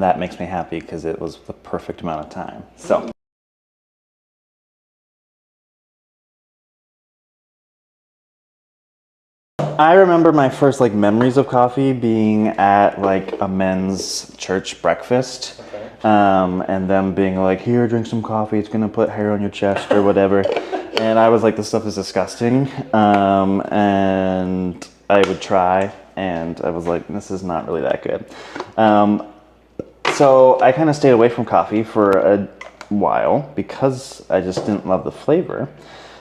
that makes me happy because it was the perfect amount of time. So. I remember my first like memories of coffee being at like a men's church breakfast. Okay. And them being like, here, drink some coffee, it's gonna put hair on your chest or whatever. And I was like, this stuff is disgusting. And I would try, and I was like, this is not really that good. So I kind of stayed away from coffee for a while because I just didn't love the flavor. And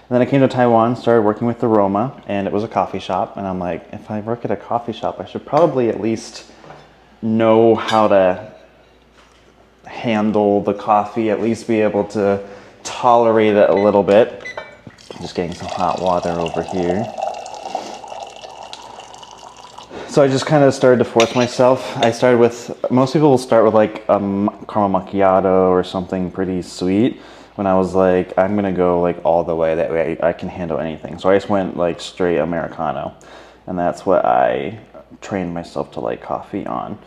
then I came to Taiwan, started working with Aroma, and it was a coffee shop. And I'm like, if I work at a coffee shop, I should probably at least know how to handle the coffee, at least be able to tolerate it a little bit. Just getting some hot water over here. So I just kind of started to force myself. I started with, most people will start with like a caramel macchiato or something pretty sweet. When I was like, I'm gonna go like all the way, that way I can handle anything. So I just went like straight Americano. And that's what I trained myself to like coffee on.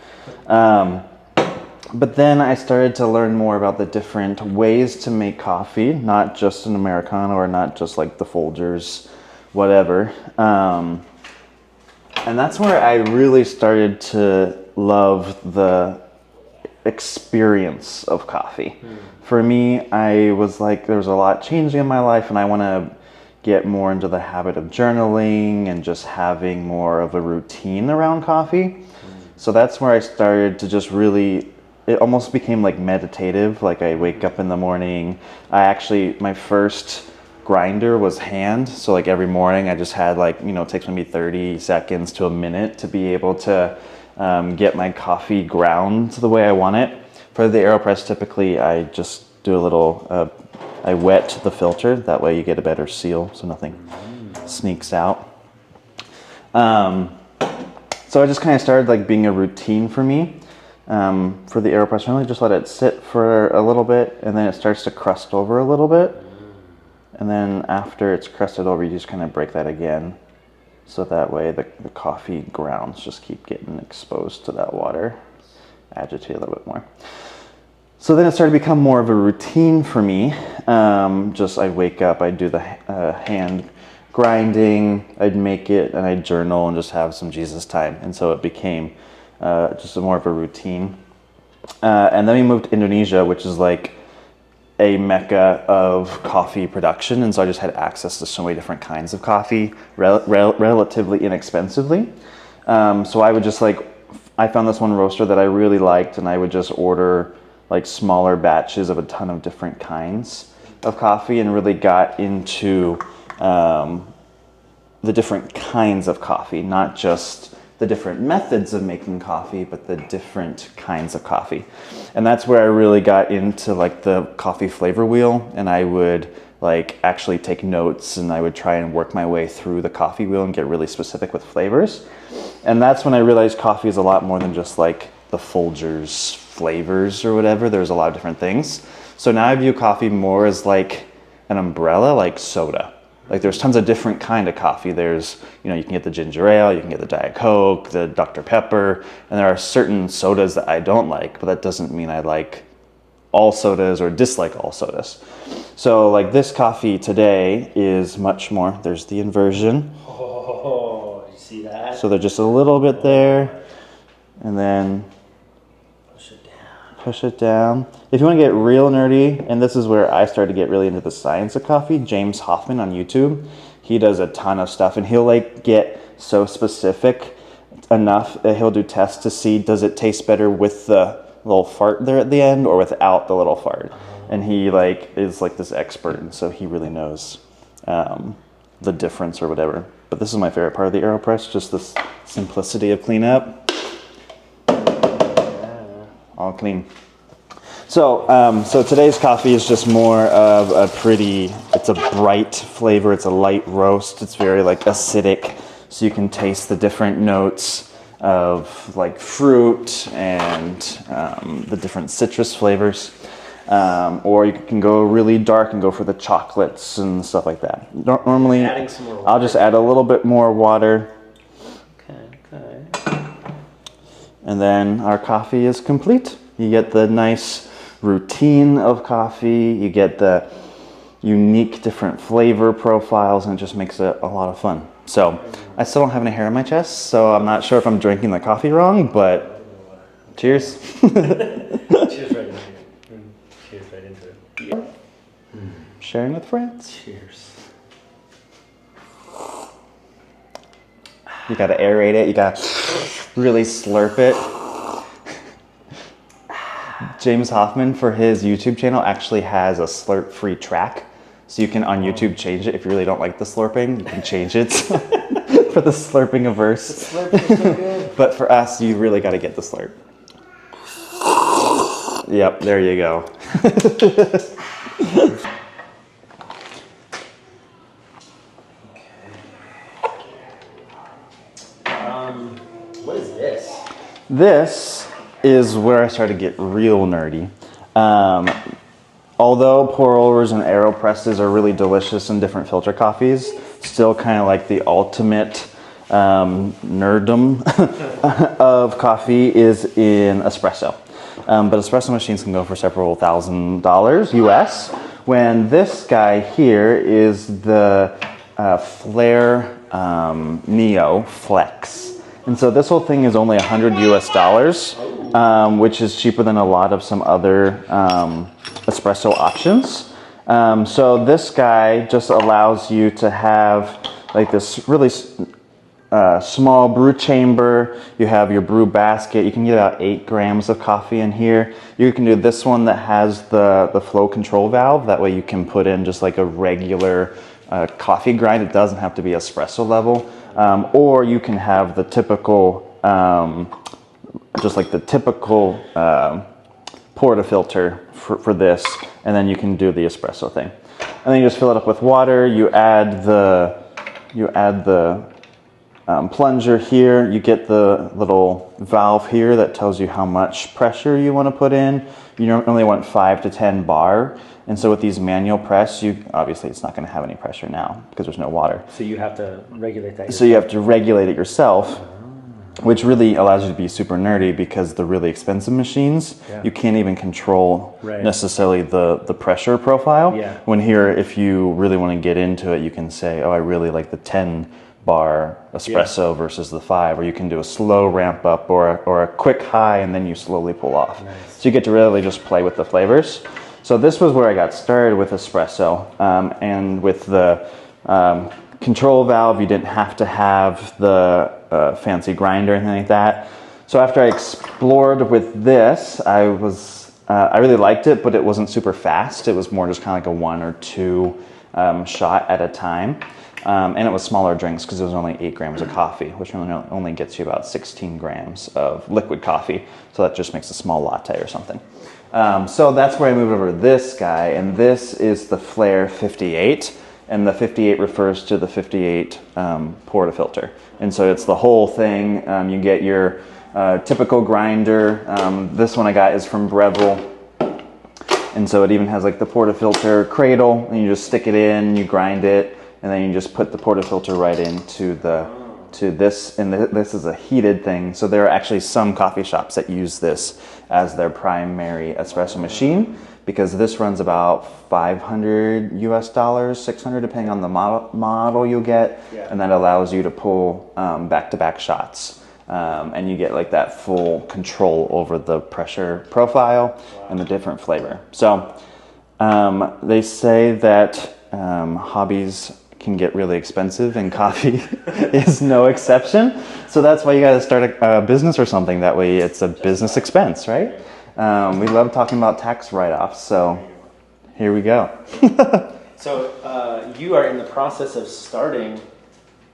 But then I started to learn more about the different ways to make coffee, not just an Americano or not just like the Folgers, whatever. And that's where I really started to love the experience of coffee. For me, I was like, there was a lot changing in my life, and I want to get more into the habit of journaling and just having more of a routine around coffee. So that's where I started to just really, it almost became like meditative. Like I wake up in the morning. My first grinder was hand. So like every morning I just had like, it takes maybe 30 seconds to a minute to be able to get my coffee ground the way I want it. For the AeroPress, typically I just do a little, I wet the filter. That way you get a better seal so nothing sneaks out. So I just kind of started like being a routine for me. For the AeroPress, I really just let it sit for a little bit, and then it starts to crust over a little bit. And then after it's crusted over, you just kind of break that again. So that way the coffee grounds just keep getting exposed to that water. Agitate a little bit more. So then it started to become more of a routine for me. I'd wake up, I'd do the hand grinding, I'd make it, and I'd journal and just have some Jesus time. And so it became just more of a routine. And then we moved to Indonesia, which is like a mecca of coffee production. And so I just had access to so many different kinds of coffee relatively inexpensively. So I would just I found this one roaster that I really liked, and I would just order like smaller batches of a ton of different kinds of coffee, and really got into the different kinds of coffee, not just the different methods of making coffee, but the different kinds of coffee. And that's where I really got into like the coffee flavor wheel, and I would like actually take notes, and I would try and work my way through the coffee wheel and get really specific with flavors. And that's when I realized coffee is a lot more than just like the Folgers flavors or whatever. There's a lot of different things. So now I view coffee more as like an umbrella, like soda. Like there's tons of different kind of coffee. There's, you can get the ginger ale, you can get the Diet Coke, the Dr. Pepper, and there are certain sodas that I don't like, but that doesn't mean I like all sodas or dislike all sodas. So like this coffee today is much more, there's the inversion. Oh, you see that? So they're just a little bit there, and then push it down. If you want to get real nerdy, and this is where I started to get really into the science of coffee, James Hoffman on YouTube, he does a ton of stuff, and he'll like get so specific enough that he'll do tests to see, does it taste better with the little fart there at the end or without the little fart? And he is this expert, and so he really knows the difference or whatever. But this is my favorite part of the AeroPress, just this simplicity of cleanup. All clean. So today's coffee is just more of it's a bright flavor, it's a light roast, it's very like acidic, so you can taste the different notes of like fruit and the different citrus flavors. Or you can go really dark and go for the chocolates and stuff like that. Normally, I'll just add a little bit more water. Okay. And then our coffee is complete. You get the nice routine of coffee, you get the unique different flavor profiles, and it just makes it a lot of fun. So I still don't have any hair on my chest, so I'm not sure if I'm drinking the coffee wrong, but cheers. Cheers right into it. Cheers right into it. Yeah. Sharing with friends. Cheers. You gotta aerate it, you gotta really slurp it. James Hoffman, for his YouTube channel, actually has a slurp-free track. So you can, on YouTube, change it. If you really don't like the slurping, you can change it for the slurping averse. The slurp is so good. But for us, you really got to get the slurp. Yep, there you go. What is this? This is where I started to get real nerdy. Although pour-overs and AeroPresses are really delicious in different filter coffees, still kind of like the ultimate nerddom of coffee is in espresso. But espresso machines can go for several $1,000s US, when this guy here is the Flare Neo Flex. And so this whole thing is only $100 US, which is cheaper than a lot of some other espresso options. So this guy just allows you to have like this really small brew chamber. You have your brew basket. You can get about 8 grams of coffee in here. You can do this one that has the flow control valve. That way you can put in just like a regular coffee grind. It doesn't have to be espresso level. Or you can have the typical, just like the typical portafilter for this, and then you can do the espresso thing. And then you just fill it up with water. You add the plunger here. You get the little valve here that tells you how much pressure you want to put in. You normally want 5 to 10 bar. And so with these manual press, obviously it's not going to have any pressure now because there's no water. So you have to regulate that yourself. So you have to regulate it yourself, which really allows you to be super nerdy, because the really expensive machines, you can't even control necessarily the pressure profile. Yeah. When here, if you really want to get into it, you can say, oh, I really like the 10 bar espresso versus the 5, or you can do a slow ramp up or a quick high and then you slowly pull off. Nice. So you get to really just play with the flavors. So this was where I got started with espresso, and with the control valve, you didn't have to have the fancy grinder or anything like that. So after I explored with this, I really liked it, but it wasn't super fast. It was more just kind of like a 1 or 2 shot at a time. And it was smaller drinks because it was only 8 grams of coffee, which only gets you about 16 grams of liquid coffee. So that just makes a small latte or something. So that's where I moved over to this guy, and this is the Flare 58. And the 58 refers to the 58 portafilter. And so it's the whole thing. You get your typical grinder. This one I got is from Breville. And so it even has like the portafilter cradle, and you just stick it in, you grind it, and then you just put the portafilter right into this, and this is a heated thing. So there are actually some coffee shops that use this as their primary espresso machine, because this runs about $500 US, $600 depending on the model you'll get, and that allows you to pull back-to-back shots, and you get like that full control over the pressure profile and the different flavor. So they say that hobbies can get really expensive, and coffee is no exception. So that's why you got to start a business or something. That way it's a business expense, right? We love talking about tax write-offs, so here we go. So you are in the process of starting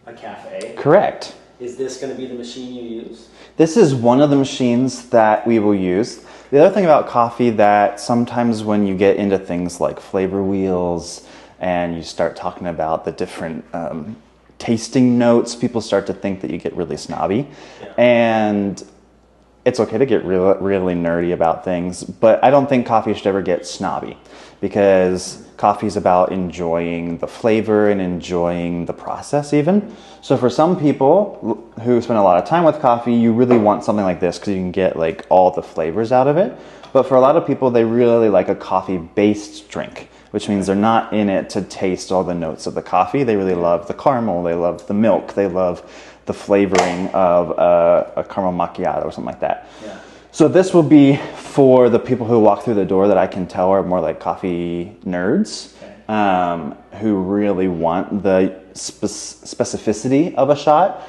a cafe. Correct. Is this going to be the machine you use? This is one of the machines that we will use. The other thing about coffee, that sometimes when you get into things like flavor wheels and you start talking about the different tasting notes, people start to think that you get really snobby. Yeah. And it's okay to get really nerdy about things, but I don't think coffee should ever get snobby, because Coffee is about enjoying the flavor and enjoying the process even. So for some people who spend a lot of time with coffee, you really want something like this because you can get like all the flavors out of it. But for a lot of people, they really like a coffee-based drink, which means they're not in it to taste all the notes of the coffee. They really love the caramel, they love the milk, they love the flavoring of a caramel macchiato or something like that. Yeah. So this will be for the people who walk through the door that I can tell are more like coffee nerds, who really want the specificity of a shot.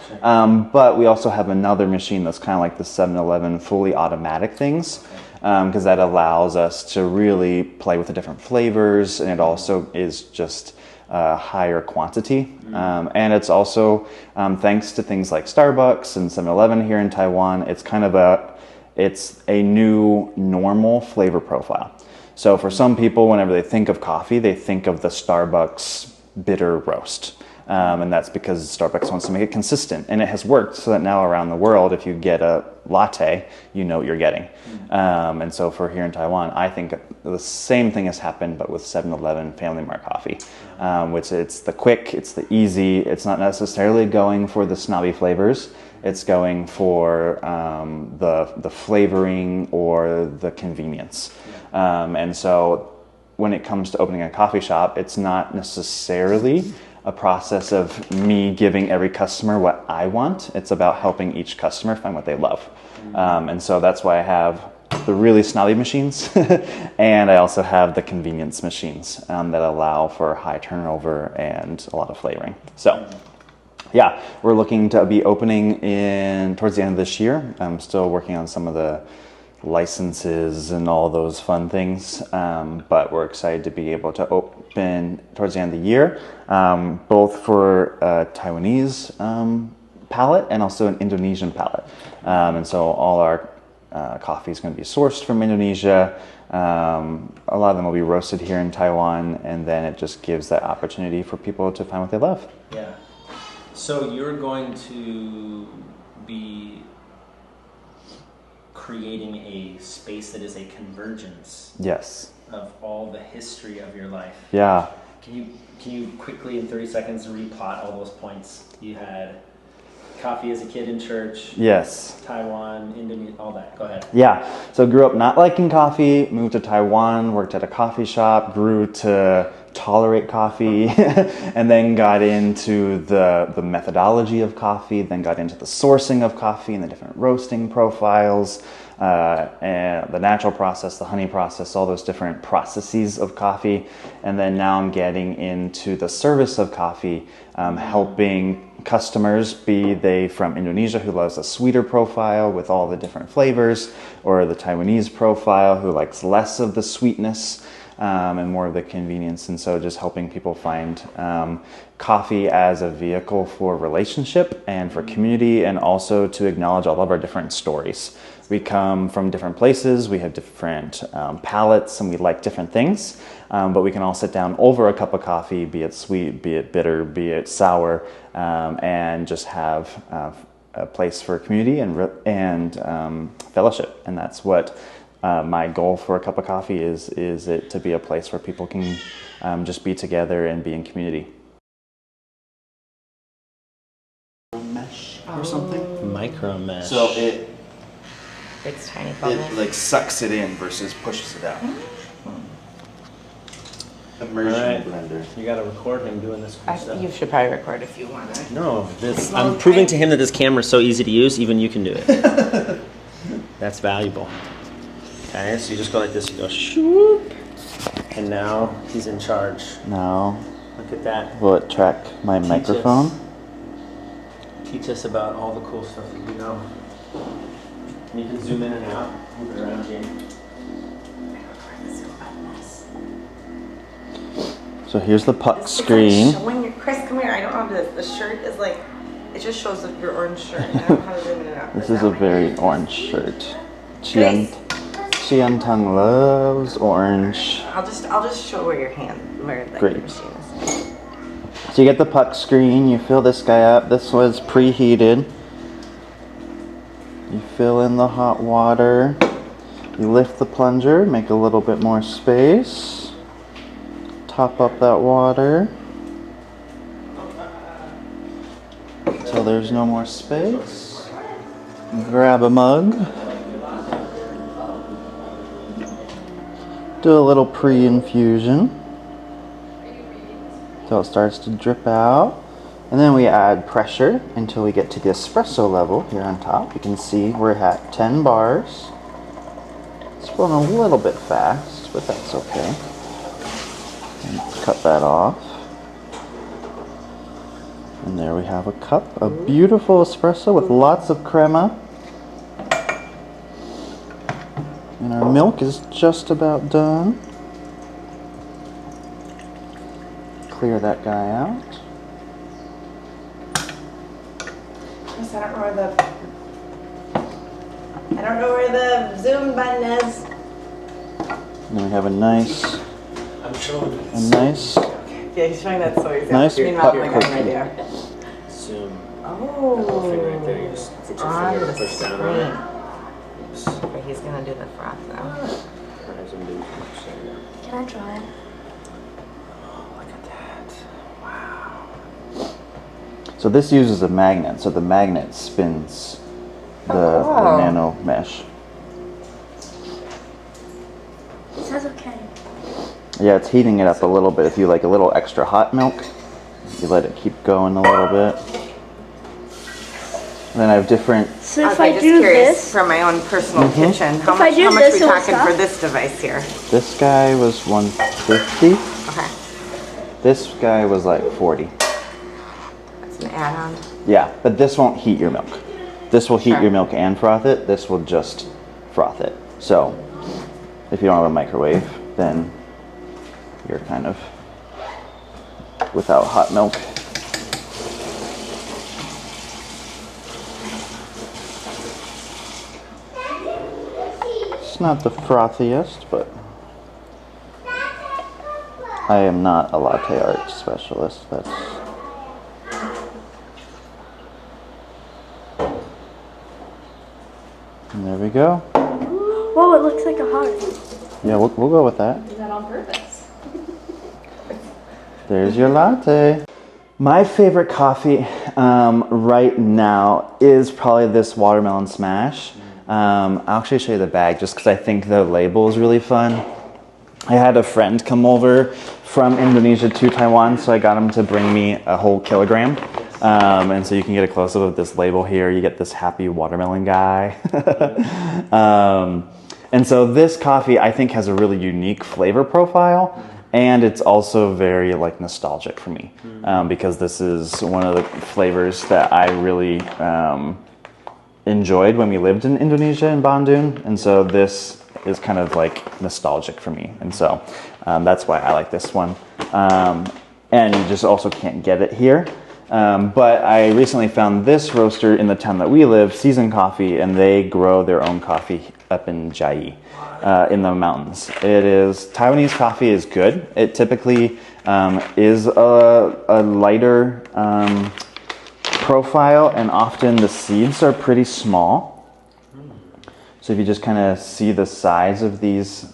But we also have another machine that's kind of like the 7-Eleven fully automatic things, because that allows us to really play with the different flavors, and it also is just higher quantity. And it's also, thanks to things like Starbucks and 7-Eleven here in Taiwan, it's a new normal flavor profile. So for some people, whenever they think of coffee, they think of the Starbucks bitter roast. And that's because Starbucks wants to make it consistent. And it has worked so that now around the world, if you get a latte, you know what you're getting. And so for here in Taiwan, I think the same thing has happened, but with 7-Eleven Family Mart coffee, which it's the quick, it's the easy, it's not necessarily going for the snobby flavors. It's going for the flavoring or the convenience. And so when it comes to opening a coffee shop, it's not necessarily a process of me giving every customer what I want. It's about helping each customer find what they love. And so that's why I have the really snobby machines and I also have the convenience machines that allow for high turnover and a lot of flavoring. So yeah, we're looking to be opening towards the end of this year. I'm still working on some of the licenses and all those fun things, but we're excited to be able to open towards the end of the year, both for a Taiwanese palate and also an Indonesian palate. And so all our coffee is going to be sourced from Indonesia. A lot of them will be roasted here in Taiwan, and then it just gives that opportunity for people to find what they love. Yeah. So you're going to be creating a space that is a convergence. Yes. Of all the history of your life. Yeah. Can you quickly in 30 seconds replot all those points? You had coffee as a kid in church. Yes. Taiwan, Indonesia, all that. Go ahead. Yeah. So grew up not liking coffee, moved to Taiwan, worked at a coffee shop, grew to tolerate coffee, and then got into the methodology of coffee, then got into the sourcing of coffee and the different roasting profiles, and the natural process, the honey process, all those different processes of coffee. And then now I'm getting into the service of coffee, helping customers, be they from Indonesia who loves a sweeter profile with all the different flavors, or the Taiwanese profile who likes less of the sweetness and more of the convenience. And so just helping people find coffee as a vehicle for relationship and for community, and also to acknowledge all of our different stories. We come from different places, we have different palates, and we like different things, but we can all sit down over a cup of coffee, be it sweet, be it bitter, be it sour, and just have a place for community and fellowship. And that's what my goal for a cup of coffee is it to be a place where people can just be together and be in community. Mesh or something? Micro mesh. So It's tiny bubbles. like sucks it in versus pushes it out. Immersion Alright. blender. You got to record him doing this cool stuff. You should probably record if you want to. No, I'm proving to him that this camera is so easy to use, even you can do it. That's valuable. Okay, so you just go like this, you go shoop, and now he's in charge. Now, Look at that. will it track my microphone? Teach us about all the cool stuff that you know. And you can zoom in and out, move it around, Jamie. So here's the puck It's screen. like showing your, Chris, come here. I don't have this. The shirt is like, it just shows your orange shirt. And I don't know how to zoom in and out. This is a very orange shirt. Chian Tang loves orange. I'll just show where your hand, where the Great. machine is. So you get the puck screen, you fill this guy up. This was preheated. You fill in the hot water. You lift the plunger, make a little bit more space. top up that water until there's no more space. Grab a mug. Do a little pre-infusion until it starts to drip out. And then we add pressure until we get to the espresso level here on top. You can see we're at 10 bars. It's going a little bit fast, but that's okay. And cut that off. And there we have a cup of beautiful espresso with lots of crema. And our milk is just about done. Clear that guy out. I don't know where the zoom button is. And then we have a nice, I'm showing you. Yeah, he's showing that so he's Nice meanwhile, putt I got an cookie. idea. Zoom. Oh, That little finger right there. You just put your on finger the and push down screen. on it. Oops. Okay, he's gonna do the froth now. I zoomed in too much there. Can I try it? Oh, look at that. Wow. So this uses a magnet, so the magnet spins the Oh. nano mesh. It says okay. Yeah, it's heating it up a little bit. If you like a little extra hot milk, you let it keep going a little bit. And then I have different, So if Okay, I just do curious this, from my own personal kitchen, how If I much do are this, we it will talking stop? for this device here? this guy was 150. Okay, This guy was like 40. that's an add-on. Yeah, but this won't heat your milk. This will heat Sure. your milk and froth it. This will just froth it. So if you don't have a microwave, then you're kind of without hot milk. It's not the frothiest, but I am not a latte art specialist. That's and there we go. whoa, it looks like a heart. Yeah, we'll go with that. Is that on purpose? There's your latte. My favorite coffee right now is probably this watermelon smash. I'll actually show you the bag just because I think the label is really fun. I had a friend come over from Indonesia to Taiwan, so I got him to bring me a whole kilogram. And so you can get a close-up of this label here. You get this happy watermelon guy. And so this coffee, I think, has a really unique flavor profile. And it's also very like nostalgic for me because this is one of the flavors that I really enjoyed when we lived in Indonesia in Bandung. And so this is kind of like nostalgic for me. And so that's why I like this one. And you just also can't get it here. But I recently found this roaster in the town that we live, Season Coffee, and they grow their own coffee up in Chiayi, in the mountains. Taiwanese coffee is good. It typically is a lighter profile, and often the seeds are pretty small. So if you just kind of see the size of these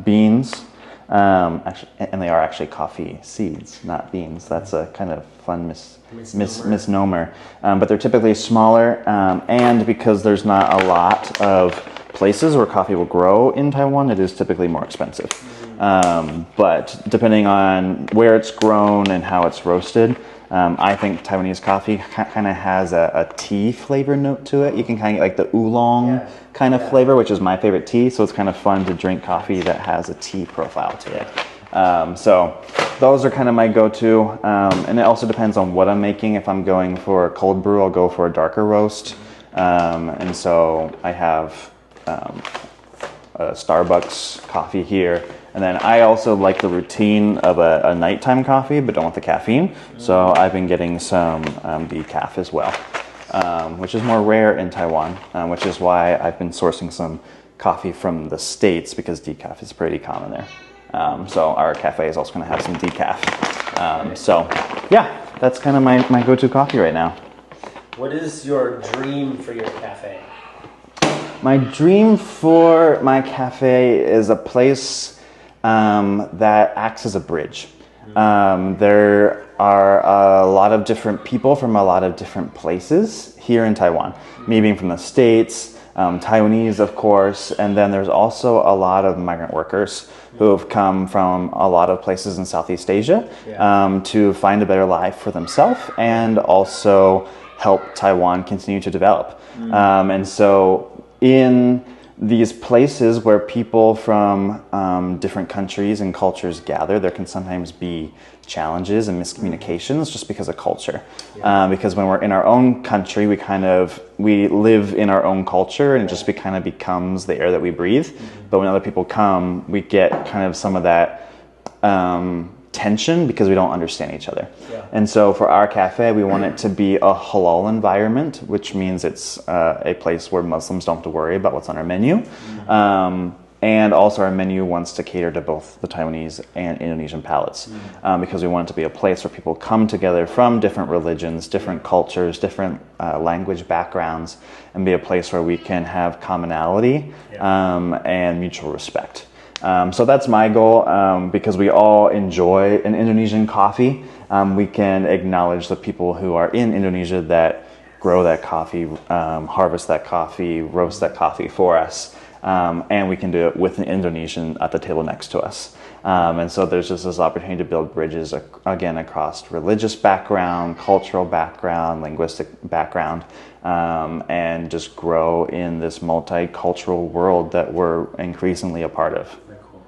beans, actually, and they are actually coffee seeds, not beans. That's a kind of fun misnomer. But they're typically smaller, and because there's not a lot of places where coffee will grow in Taiwan, it is typically more expensive. But depending on where it's grown and how it's roasted, I think Taiwanese coffee kind of has a tea flavor note to it. You can kind of like the oolong kind of flavor, which is my favorite tea. So it's kind of fun to drink coffee that has a tea profile to it. So those are kind of my go-to. And it also depends on what I'm making. If I'm going for a cold brew, I'll go for a darker roast. And so I have a Starbucks coffee here. And then I also like the routine of a nighttime coffee, but don't want the caffeine. So I've been getting some decaf as well, which is more rare in Taiwan, which is why I've been sourcing some coffee from the States because decaf is pretty common there. So our cafe is also going to have some decaf. So yeah, that's kind of my go-to coffee right now. What is your dream for your cafe? My dream for my cafe is a place that acts as a bridge. There are a lot of different people from a lot of different places here in Taiwan, me being from the States, Taiwanese, of course, and then there's also a lot of migrant workers who have come from a lot of places in Southeast Asia to find a better life for themselves and also help Taiwan continue to develop. And so in these places where people from different countries and cultures gather, there can sometimes be challenges and miscommunications just because of culture. Because when we're in our own country, we live in our own culture, and it just kind of becomes the air that we breathe. But when other people come, we get kind of some of that tension because we don't understand each other. And so for our cafe, we want it to be a halal environment, which means it's a place where Muslims don't have to worry about what's on our menu. And also our menu wants to cater to both the Taiwanese and Indonesian palates, because we want it to be a place where people come together from different religions, different cultures, different language backgrounds, and be a place where we can have commonality and mutual respect. So that's my goal, because we all enjoy an Indonesian coffee. We can acknowledge the people who are in Indonesia that grow that coffee, harvest that coffee, roast that coffee for us. And we can do it with an Indonesian at the table next to us. And so there's just this opportunity to build bridges, again, across religious background, cultural background, linguistic background, and just grow in this multicultural world that we're increasingly a part of. Very cool.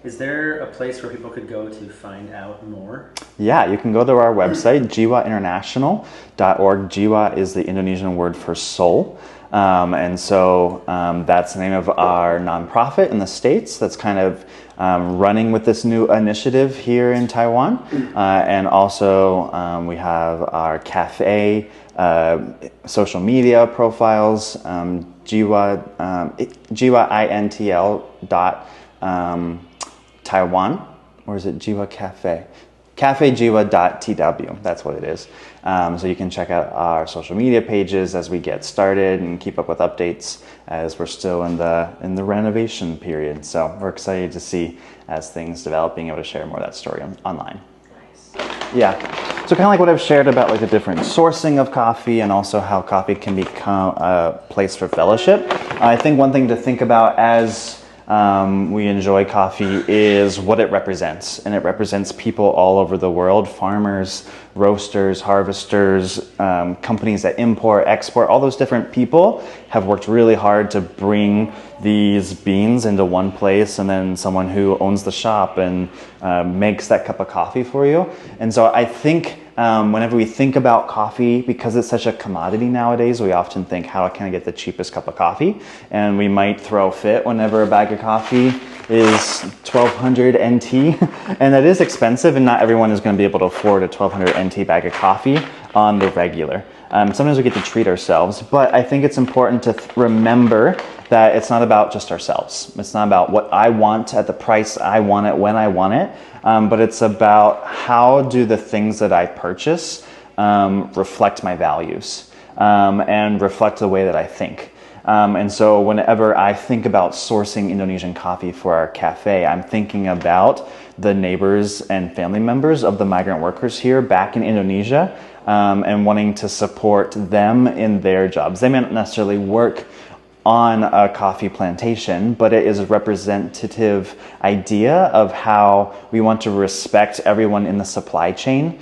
Is there a place where people could go to find out more? Yeah, you can go to our website, jiwainternational.org. Jiwa is the Indonesian word for soul. And so that's the name of our nonprofit in the States that's kind of running with this new initiative here in Taiwan. And also we have our cafe, social media profiles, jiwaintl.taiwan, or is it Jiwa Cafe? cafejiwa.tw, that's what it is. So you can check out our social media pages as we get started and keep up with updates as we're still in the renovation period. So we're excited to see as things develop, being able to share more of that story online. Nice. Yeah. So kind of like what I've shared about like the different sourcing of coffee and also how coffee can become a place for fellowship. I think one thing to think about as we enjoy coffee is what it represents, and it represents people all over the world: farmers, roasters, harvesters, companies that import, export. All those different people have worked really hard to bring these beans into one place, and then someone who owns the shop and makes that cup of coffee for you. And so I think whenever we think about coffee, because it's such a commodity nowadays, we often think, how can I get the cheapest cup of coffee? And we might throw a fit whenever a bag of coffee is 1200 NT. And that is expensive, and not everyone is going to be able to afford a 1200 NT bag of coffee on the regular. Sometimes we get to treat ourselves, but I think it's important to remember that it's not about just ourselves. It's not about what I want at the price I want it, when I want it, but it's about how do the things that I purchase reflect my values and reflect the way that I think. And so whenever I think about sourcing Indonesian coffee for our cafe, I'm thinking about the neighbors and family members of the migrant workers here back in Indonesia, and wanting to support them in their jobs. They may not necessarily work on a coffee plantation, but it is a representative idea of how we want to respect everyone in the supply chain,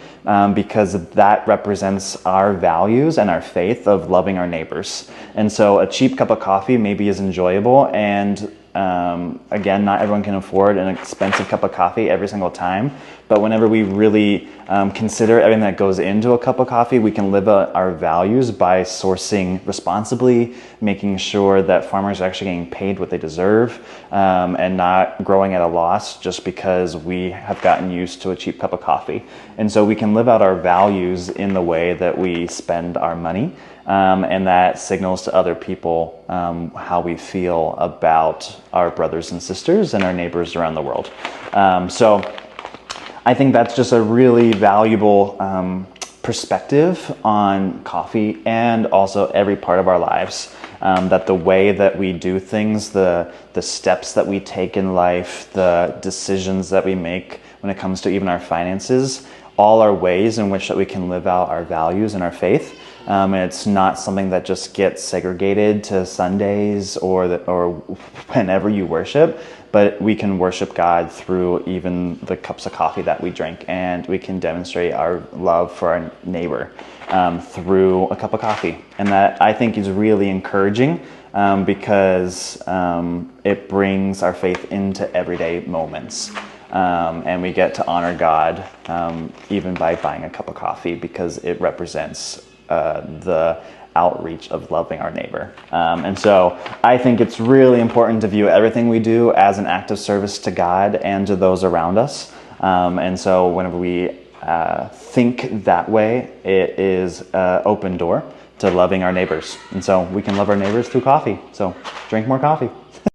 because that represents our values and our faith of loving our neighbors. And so a cheap cup of coffee maybe is enjoyable, and again, not everyone can afford an expensive cup of coffee every single time, but whenever we really consider everything that goes into a cup of coffee, we can live our values by sourcing responsibly, making sure that farmers are actually getting paid what they deserve, and not growing at a loss just because we have gotten used to a cheap cup of coffee. And so we can live out our values in the way that we spend our money. And that signals to other people how we feel about our brothers and sisters and our neighbors around the world. So I think that's just a really valuable perspective on coffee and also every part of our lives. That the way that we do things, the steps that we take in life, the decisions that we make when it comes to even our finances, all are ways in which that we can live out our values and our faith. And it's not something that just gets segregated to Sundays or whenever you worship, but we can worship God through even the cups of coffee that we drink, and we can demonstrate our love for our neighbor through a cup of coffee. And that, I think, is really encouraging because it brings our faith into everyday moments. And we get to honor God even by buying a cup of coffee, because it represents the outreach of loving our neighbor. And so I think it's really important to view everything we do as an act of service to God and to those around us. And so whenever we think that way, it is an open door to loving our neighbors. And so we can love our neighbors through coffee. So drink more coffee.